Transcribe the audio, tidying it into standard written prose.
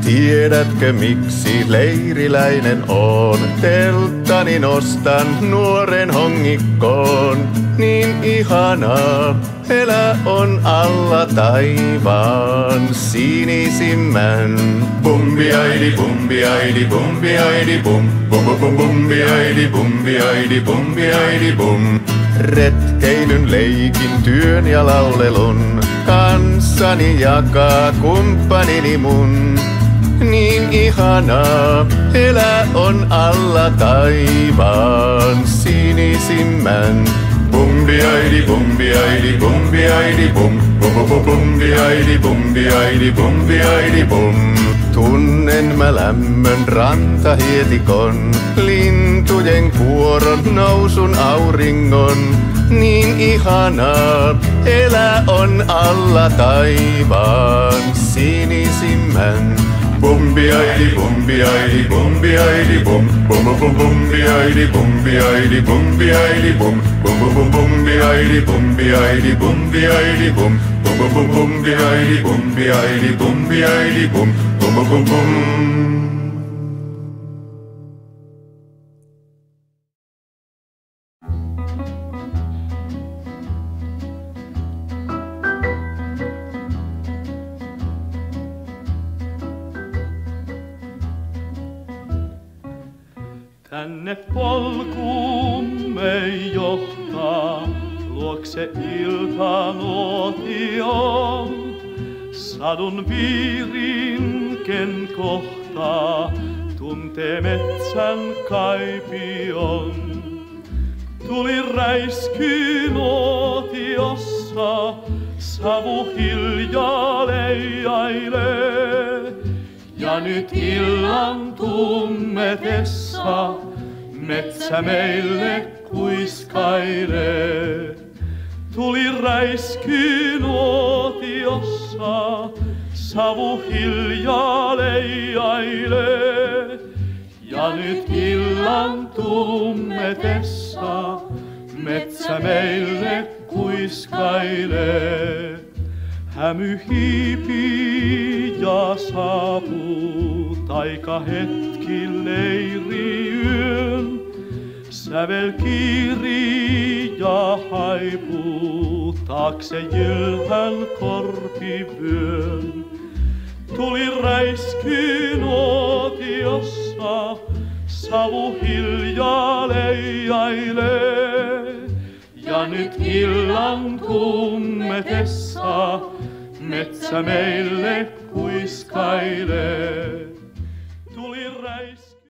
Tiedätkö miksi leiriläinen on? Telttani nostan nuoren hongikkoon. Niin ihanaa, elä on alla taivaan sinisimmän. Bumbiaidi, bumbiaidi, bumbiaidi, bum. Bum bum bum bumbiaidi, bumbiaidi, bumbiaidi, bum. Retkeilyn, leikin, työn ja laulelun kanssani jakaa kumppanini mun. Niin ihanaa, elä on alla taivaan sinisimmän. Bumbiaidi, bumbiaidi, bumbiaidi, bum. Bum bum bum bumbiaidi, bumbiaidi, bumbiaidi, bum. Tunnen mä lämmön rantahietikon, lintujen kuoron, nousun auringon. Niin ihanaa, elä on alla taivaan sinisimmän. Bumbiaidi, bumbiaidi, bumbiaidi, bum. Bum bum bum bumbiaidi, bumbiaidi, bumbiaidi, bum. Bum bum bum bumbiaidi, bumbiaidi, bumbiaidi, bum. Bum bum bum bumbiaidi, bumbiaidi, bumbiaidi, bum. Bum bum bum bum. Tänne polkumme johtaa, luokse iltanuotio. Sadun viirin ken kohtaa, tuntee metsän kaipion. Tuli räisky nuotiossa, savu hiljaa leijailee. Ja nyt illan tummetessa metsä meille kuiskailee. Tuli räisky nuotiossa, savu hiljaa leijailee. Ja nyt illan tummetessa metsä meille kuiskailee. Hämy hiipii ja saapuu, taika hetki leiriyön. Sävel kiirii ja haipuu, taakse jylhän korpivyön. Tuli räisky nuotiossa, savu hiljaa leijailee. Ja nyt illan tummetessa metsä meille kuiskailee.